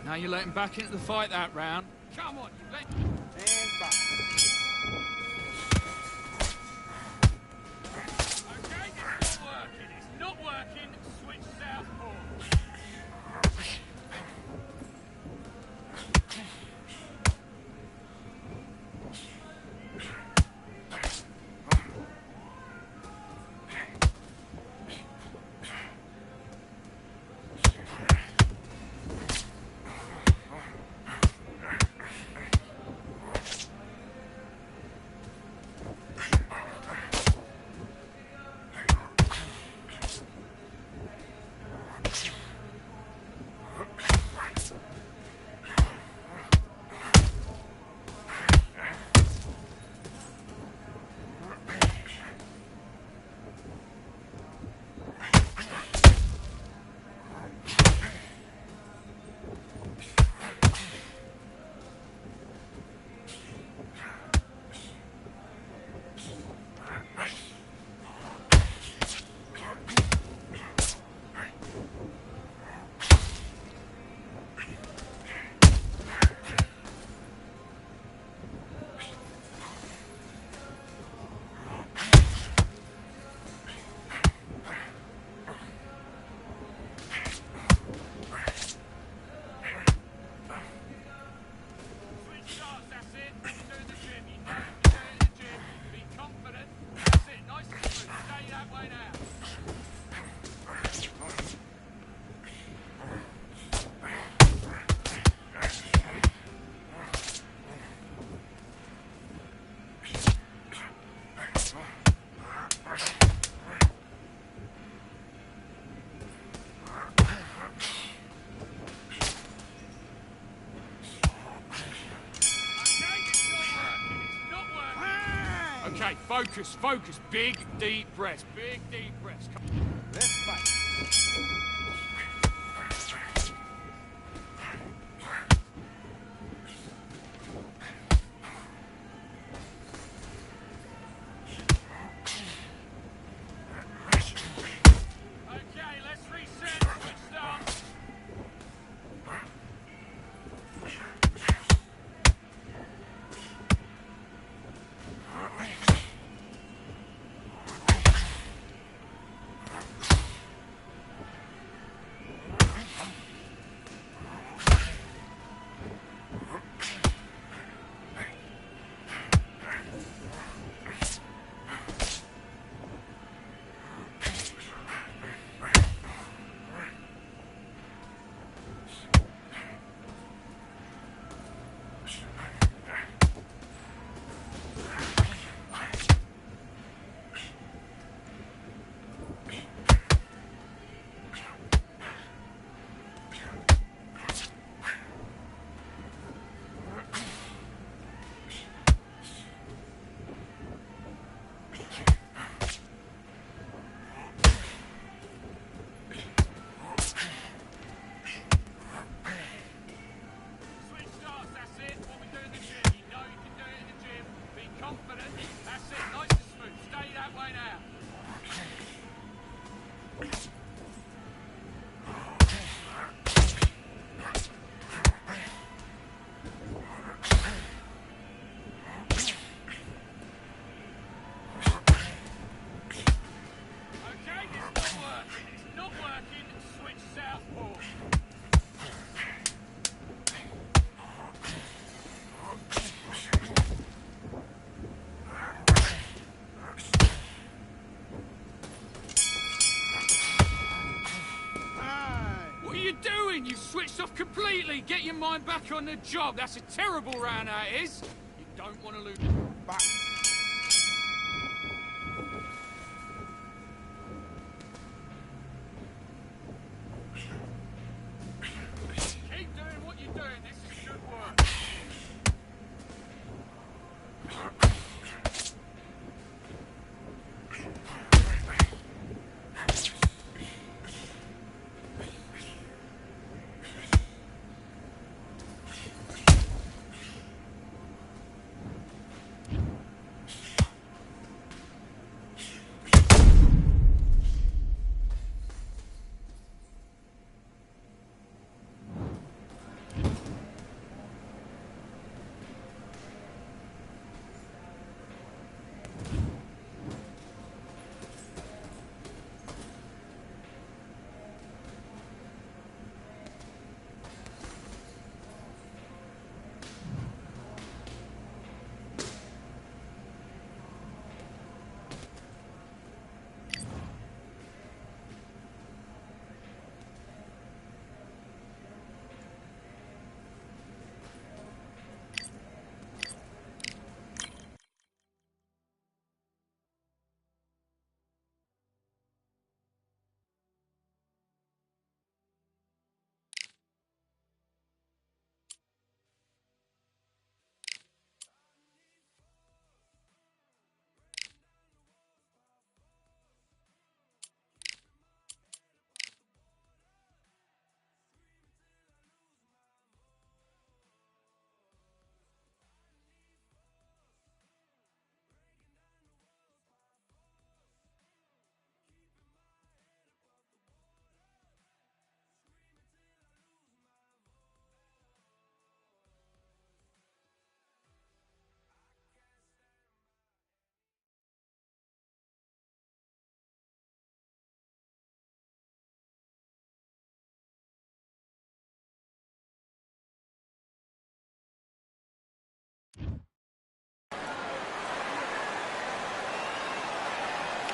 Now you let him back into the fight that round. Come on, you let... And back. Okay, it's not working. It's not working. Switch southpaw. Okay, focus, focus. Big, deep breaths. Big, deep breaths. Let's fight. Okay, let's reset. Switch stance. You switched off completely. Get your mind back on the job. That's a terrible round, that is. You don't want to lose. Back. Keep doing what you're doing. This is good work.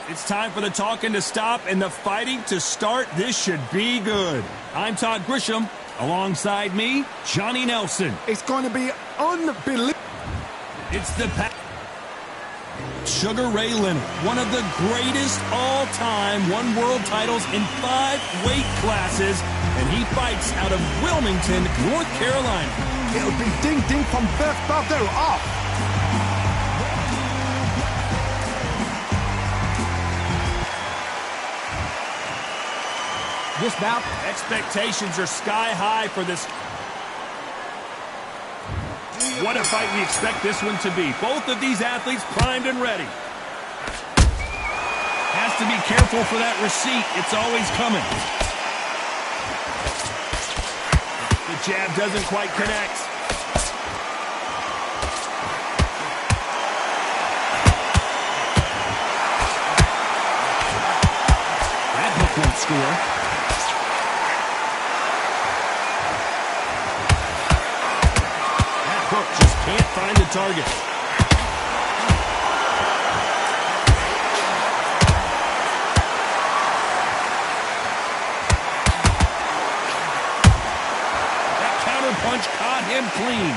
It's time for the talking to stop and the fighting to start. This should be good. I'm Todd Grisham. Alongside me, Johnny Nelson. It's going to be unbelievable. It's the Sugar Ray Leonard, one of the greatest all-time, won world titles in 5 weight classes, and he fights out of Wilmington, North Carolina. It'll be ding-ding from Beth Bardot off. This bout, expectations are sky high for this. What a fight we expect this one to be. Both of these athletes primed and ready. Has to be careful for that receipt. It's always coming. The jab doesn't quite connect. That hook won't score. Just can't find the target. That counter punch caught him clean.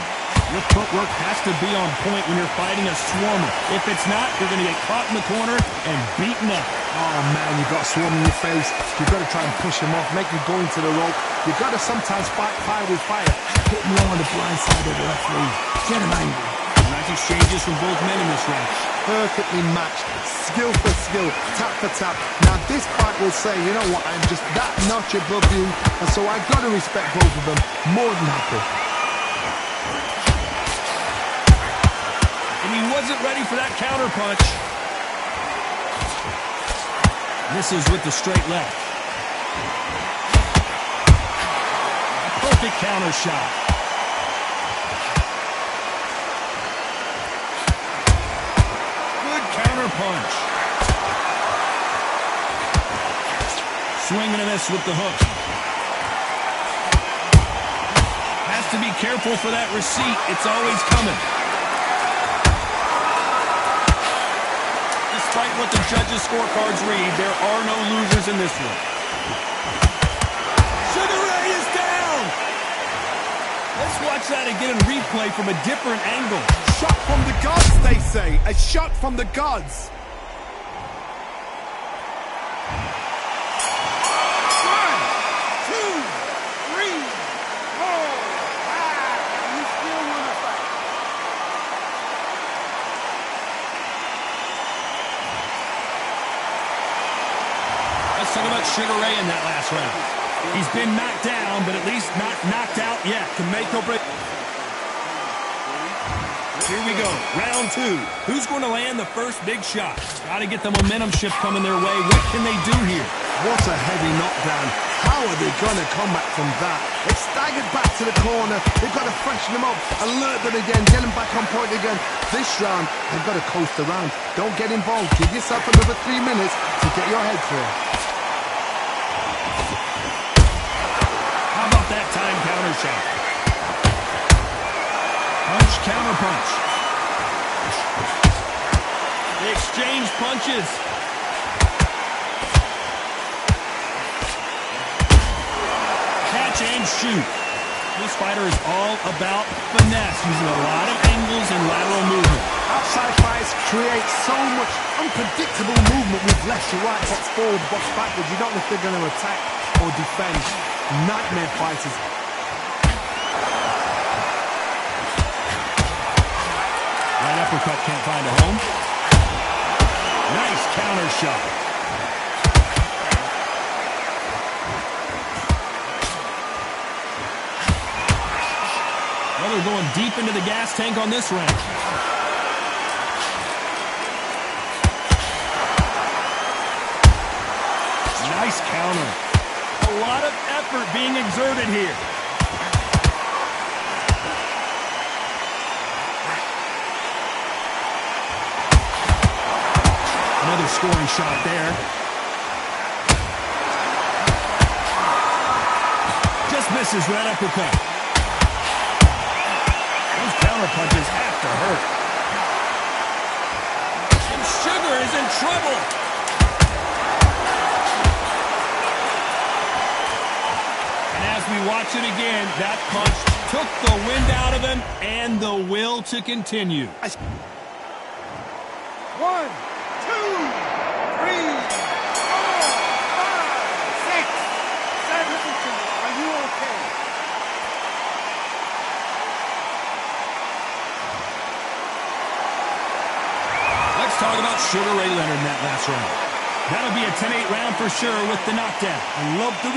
Your footwork has to be on point when you're fighting a swarmer. If it's not, you're going to get caught in the corner and beaten up. Oh man, you've got a swarm in your face. You've got to try and push him off, make him go into the rope. You've got to sometimes fight fire with fire. Hit him low on the blind side of the referee. Get him angry. Nice exchanges from both men in this round. Perfectly matched. Skill for skill. Tap for tap. Now this fight will say, you know what, I'm just that notch above you. And so I've got to respect both of them. More than happy. And he wasn't ready for that counter punch. Misses with the straight left. A perfect counter shot. Good counter punch. Swing and a miss with the hook. Has to be careful for that receipt. It's always coming. Despite what the judges' scorecards read, there are no losers in this one. Sugar Ray is down! Let's watch that again in replay from a different angle. Shot from the gods, they say. A shot from the gods. Let's talk about Sugar Ray in that last round. He's been knocked down, but at least not knocked out yet. Can make or break. Here we go, round 2. Who's going to land the first big shot? Got to get the momentum shift coming their way. What can they do here? What a heavy knockdown. How are they going to come back from that? They staggered back to the corner. They've got to freshen them up, alert them again, get them back on point again. This round, they've got to coast around. Don't get involved. Give yourself another 3 minutes to get your head clear. How about that time counter shot? Punch, counter punch. They exchange punches. Catch and shoot. This fighter is all about finesse, using a lot of angles and lateral movement. Outside fights create so much unpredictable movement with left to right, box forward, box backwards. You don't know if they're going to attack or defend. Nightmare fighters. Right uppercut can't find a home. Nice counter shot. Well, they're going deep into the gas tank on this round. Nice counter. A lot of effort being exerted here. Another scoring shot there. Just misses right uppercut. Those counter counter punches have to hurt. And Sugar is in trouble. And as we watch it again, that punch took the wind out of him and the will to continue. 1, 2, 3, 4, 5, 6, 7. Are you okay? Let's talk about Sugar Ray Leonard in that last round. That'll be a 10-8 round for sure with the knockdown. I love the...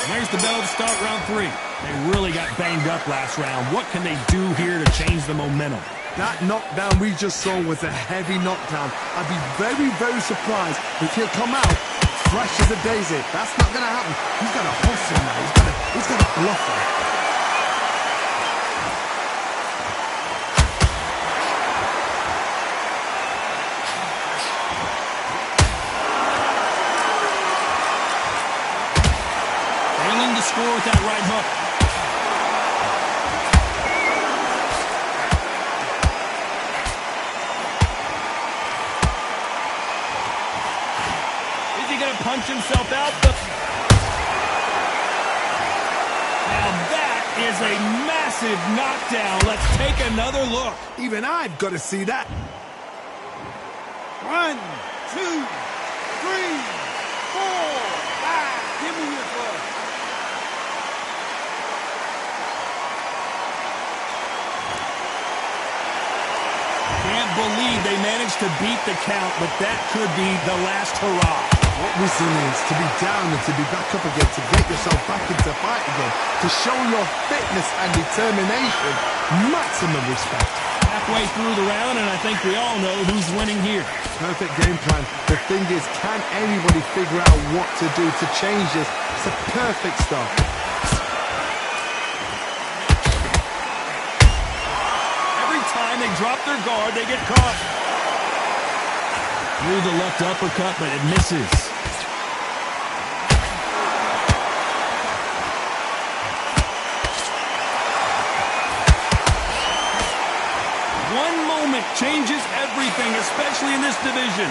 There's the bell to start round 3. They really got banged up last round. What can they do here to change the momentum? That knockdown we just saw was a heavy knockdown. I'd be very, very surprised if he'll come out fresh as a daisy. That's not going to happen. He's got to hustle now. He's got to bluff him. Score with that right hook. Is he going to punch himself out? Now that is a massive knockdown. Let's take another look. Even I've got to see that. 1, 2, 3, 4, 5. Give me your glove. Can't believe they managed to beat the count, but that could be the last hurrah. What resilience to be down and to be back up again, to get yourself back into fight again, to show your fitness and determination. Maximum respect. Halfway through the round, and I think we all know who's winning here. Perfect game plan. The thing is, can anybody figure out what to do to change this? It's a perfect start. They drop their guard, they get caught. Through the left uppercut, but it misses. One moment changes everything, especially in this division.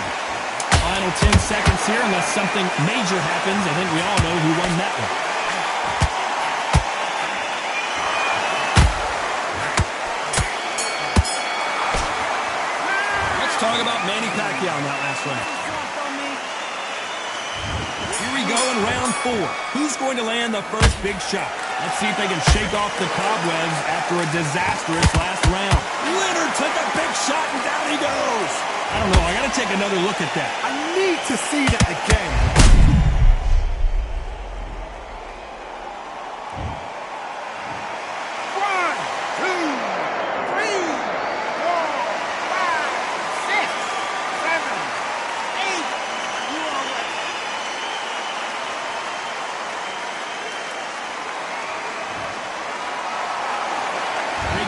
Final 10 seconds here, unless something major happens. I think we all know who won that one. Talk about Manny Pacquiao in that last round. Here we go in round 4. Who's going to land the first big shot? Let's see if they can shake off the cobwebs after a disastrous last round. Leonard took a big shot and down he goes. I don't know. I got to take another look at that. I need to see that again.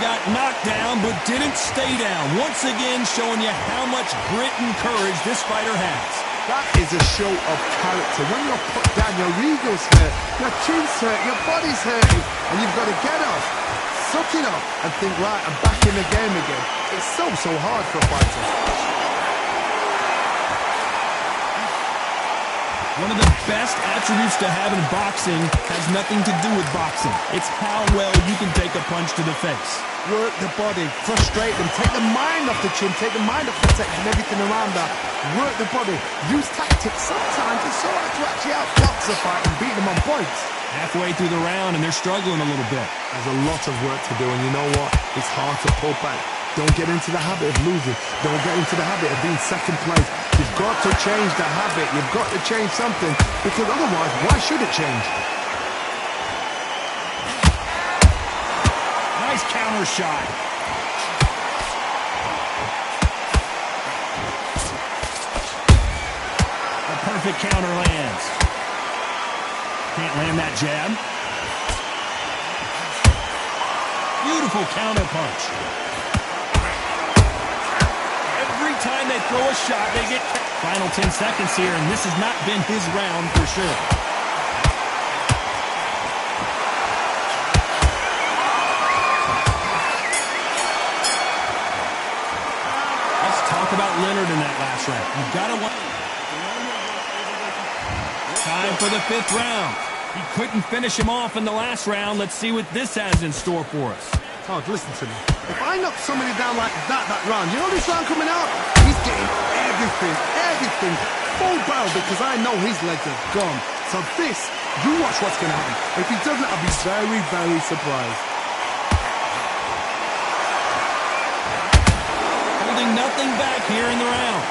Got knocked down, but didn't stay down. Once again, showing you how much grit and courage this fighter has. That is a show of character. When you're put down, your ego's hurt, your chin's hurt, your body's hurting, and you've got to get up, suck it up, and think, right, I'm back in the game again. It's so hard for a fighter. One of the best attributes to have in boxing has nothing to do with boxing. It's how well you can take a punch to the face. Work the body, frustrate them, take the mind off the chin, take the mind off the tech and everything around that. Work the body, use tactics. Sometimes it's so hard to actually outbox a fight and beat them on points. Halfway through the round and they're struggling a little bit. There's a lot of work to do, and you know what? It's hard to pull back. Don't get into the habit of losing. Don't get into the habit of being second place. You've got to change the habit. You've got to change something, because otherwise, why should it change? Nice counter shot. A perfect counter lands. Can't land that jab. Beautiful counter punch. Every time they throw a shot, they get... Final 10 seconds here, and this has not been his round for sure. about Leonard in that last round. You've got to want... Time for the 5th round. He couldn't finish him off in the last round. Let's see what this has in store for us. Todd, listen to me. If I knock somebody down like that round, you know this round coming out? He's getting everything, full barrel, because I know his legs are gone. So this, you watch what's going to happen. If he doesn't, I'll be very, very surprised. Holding nothing back here in the round.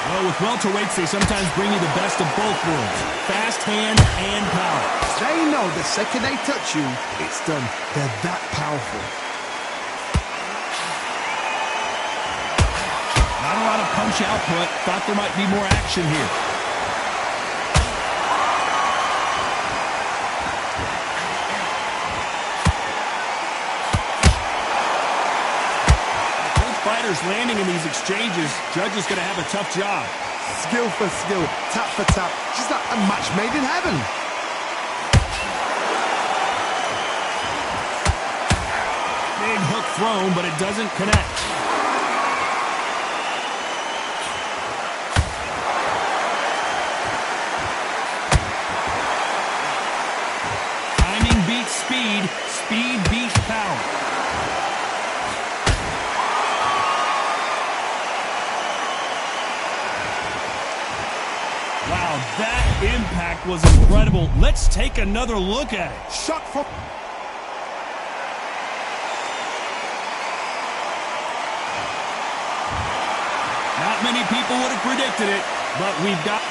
Well, with welterweights, they sometimes bring you the best of both worlds. Fast hand and power. They know the second they touch you, it's done. They're that powerful. Not a lot of punch output. Thought there might be more action here. Fighters landing in these exchanges, judge is going to have a tough job. Skill for skill, tap for tap. She's like a match made in heaven. Big hook thrown, but it doesn't connect. Timing beats speed. Speed beats power. Wow, that impact was incredible. Let's take another look at it. Shot for... Not many people would have predicted it, but we've got...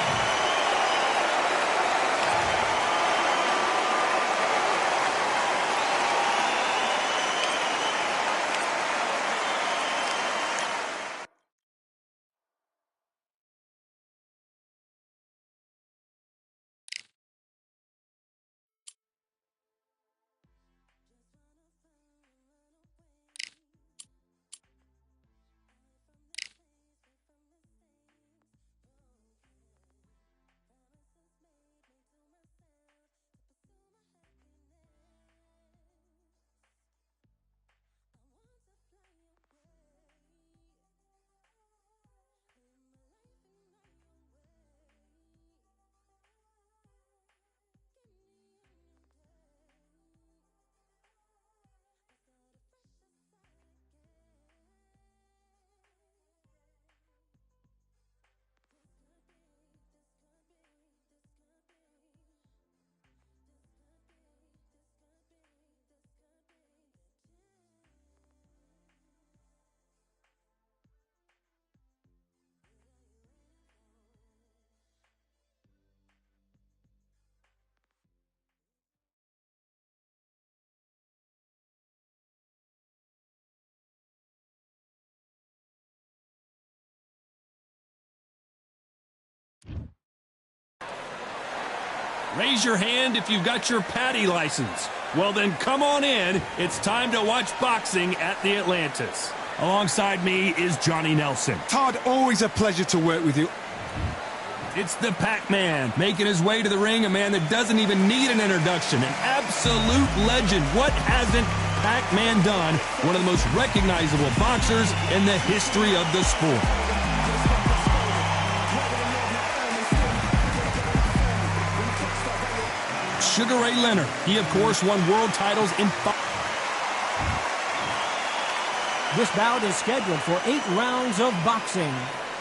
Raise your hand if you've got your Patty license. Well, then come on in. It's time to watch boxing at the Atlantis. Alongside me is Johnny Nelson. Todd, always a pleasure to work with you. It's the Pac-Man, making his way to the ring, a man that doesn't even need an introduction, an absolute legend. What hasn't Pac-Man done? One of the most recognizable boxers in the history of the sport. Sugar Ray Leonard. He, of course, won world titles in 5. This bout is scheduled for 8 rounds of boxing.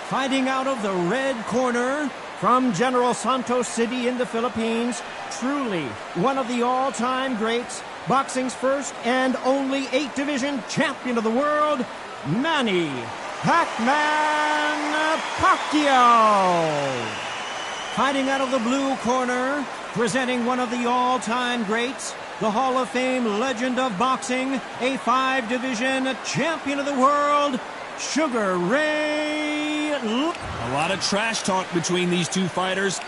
Fighting out of the red corner from General Santos City in the Philippines, truly one of the all-time greats, boxing's first and only 8-division champion of the world, Manny Pac-Man Pacquiao. Fighting out of the blue corner, presenting one of the all-time greats, the Hall of Fame legend of boxing, a 5-division champion of the world, Sugar Ray. A lot of trash talk between these two fighters.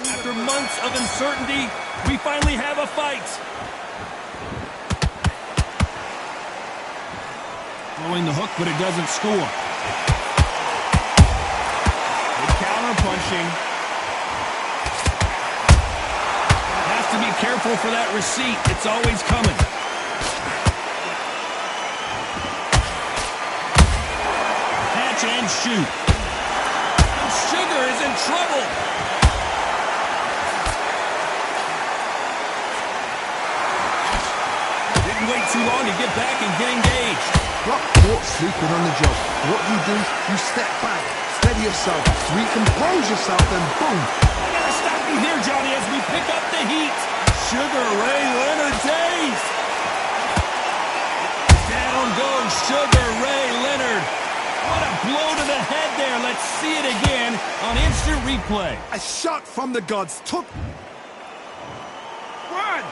After months of uncertainty, we finally have a fight. Throwing the hook, but it doesn't score. Good counter punching. careful for that receipt. It's always coming. Catch and shoot. And Sugar is in trouble. Didn't wait too long to get back and get engaged. Got caught sleeping on the job. What do? You step back, steady yourself, recompose yourself, then boom. I gotta stop you here, Johnny, as we pick up the heat. Sugar Ray Leonard dazed. Down goes Sugar Ray Leonard. What a blow to the head there. Let's see it again on instant replay. A shot from the gods took. 1,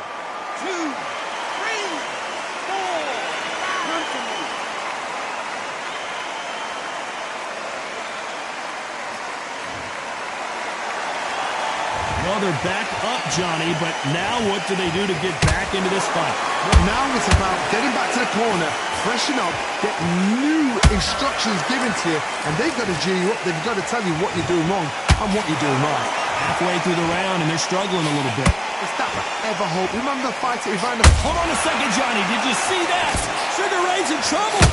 2, 3, 4. Run for me. Well, they're back up, Johnny, but now what do they do to get back into this fight? Well, now it's about getting back to the corner, freshen up, get new instructions given to you, and they've got to G you up. They've got to tell you what you're doing wrong and what you're doing right. Halfway through the round, and they're struggling a little bit. Is that ever hope? Remember the fight at Evander? Hold on a second, Johnny. Did you see that? Sugar Ray's in trouble.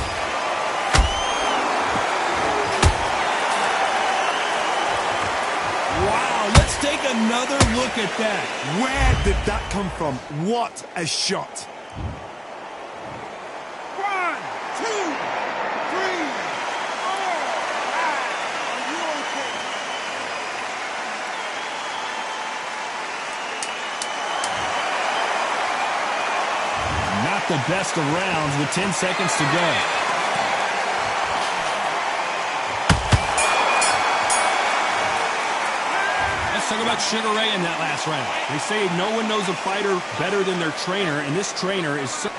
Wow, let's take another look at that. Where did that come from? What a shot. 1, 2, 3, 4, 5. Are you okay? Not the best of rounds with 10 seconds to go. Let's talk about Sugar Ray in that last round. They say no one knows a fighter better than their trainer, and this trainer is so...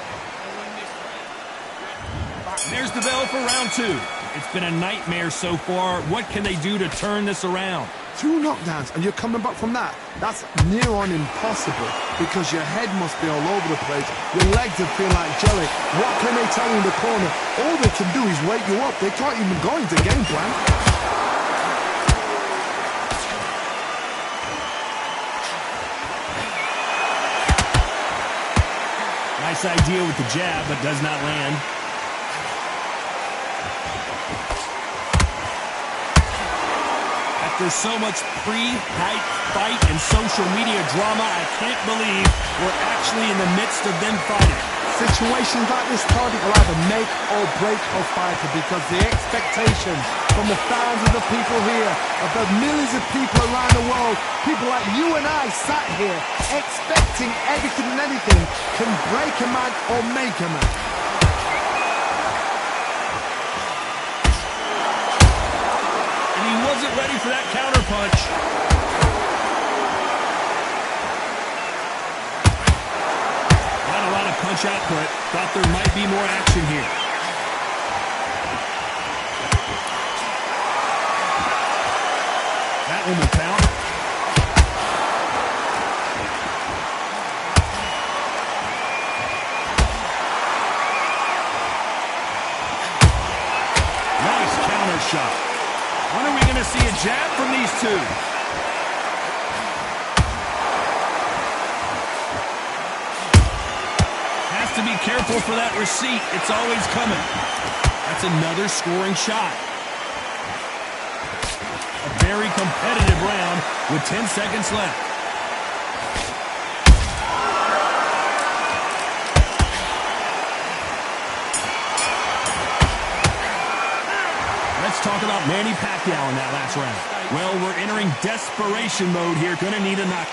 There's the bell for round 2. It's been a nightmare so far. What can they do to turn this around? 2 knockdowns and you're coming back from that. That's near on impossible because your head must be all over the place. Your legs are feeling like jelly. What can they tell you in the corner? All they can do is wake you up. They can't even go into game plan. Nice idea with the jab, but does not land. After so much pre-hype fight and social media drama, I can't believe we're actually in the midst of them fighting. Situations like this target will either make or break a fighter because the expectations from the thousands of people here, of the millions of people around the world, people like you and I sat here expecting everything and anything can break a man or make a man. And he wasn't ready for that counterpunch. Not a lot of punch output. Thought there might be more action here. That one will count. Nice counter shot. When are we going to see a jab from these two? Has to be careful for that receipt. It's always coming. That's another scoring shot. A very competitive round with 10 seconds left. Let's talk about Manny Pacquiao in that last round. Well, we're entering desperation mode here. Gonna need a knock.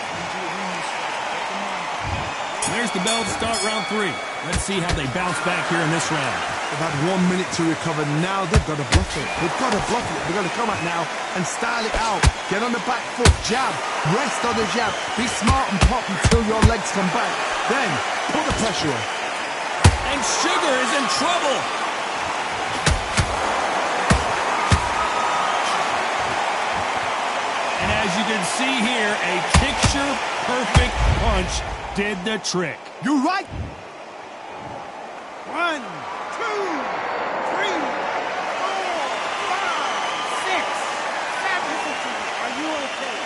There's the bell to start round 3. Let's see how they bounce back here in this round. They've had 1 minute to recover. Now they've got to bluff it. They've got to bluff it. They've got to come out now and style it out. Get on the back foot, jab, rest on the jab. Be smart and pop until your legs come back. Then put the pressure on. And Sugar is in trouble. And as you can see here, a picture-perfect punch did the trick. You're right. 1, 2, 3, 4, 5, 6, 7. Are you okay?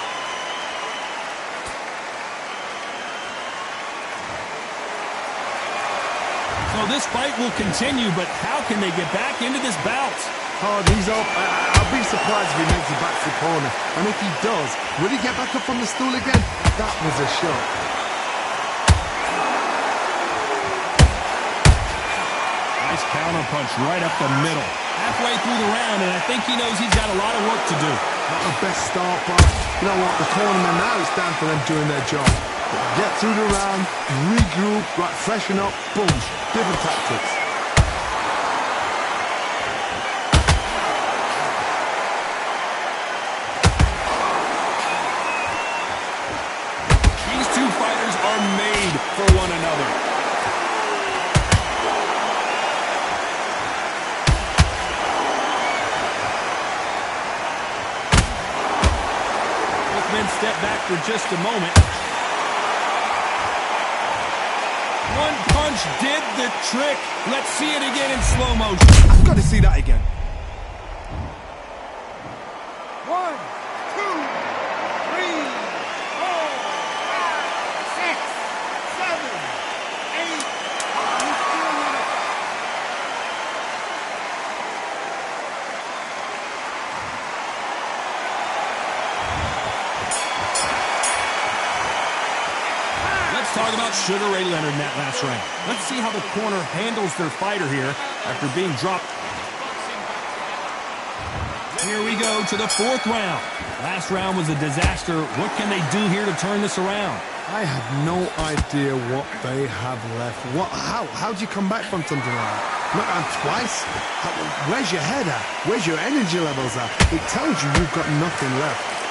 this fight will continue, but how can they get back into this bout? Oh, he's up. I'll be surprised if he makes it back to the corner. And if he does, will he get back up on the stool again? That was a shot. Nice counter punch right up the middle. Halfway through the round, and I think he knows he's got a lot of work to do. Not the best start, but you know what? The cornerman now is down for them doing their job. Get through the round, regroup, right, freshen up, boom. Different tactics. These two fighters are made for one another. Step back for just a moment. One punch did the trick. Let's see it again in slow motion. I've got to see that again. 1, 2, 3, 4, 5, 6, 7, 8. Talk about Sugar Ray Leonard in that last round. Let's see how the corner handles their fighter here after being dropped. Here we go to the fourth round. Last round was a disaster. What can they do here to turn this around? I have no idea what they have left. How do you come back from something like that? Knock down twice? Where's your head at? Where's your energy levels at? It tells you you've got nothing left.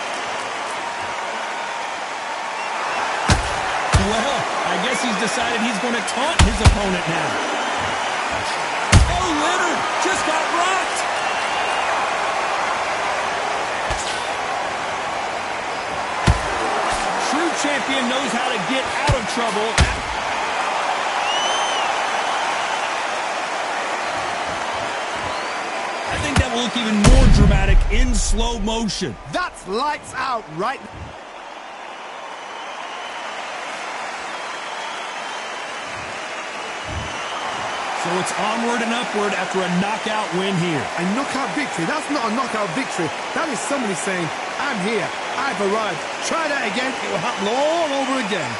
Well, I guess he's decided he's going to taunt his opponent now. Oh, Leonard just got rocked. True champion knows how to get out of trouble. I think that will look even more dramatic in slow motion. That's lights out right now. So it's onward and upward after a knockout win here. A knockout victory? That's not a knockout victory. That is somebody saying, I'm here, I've arrived. Try that again, it will happen all over again.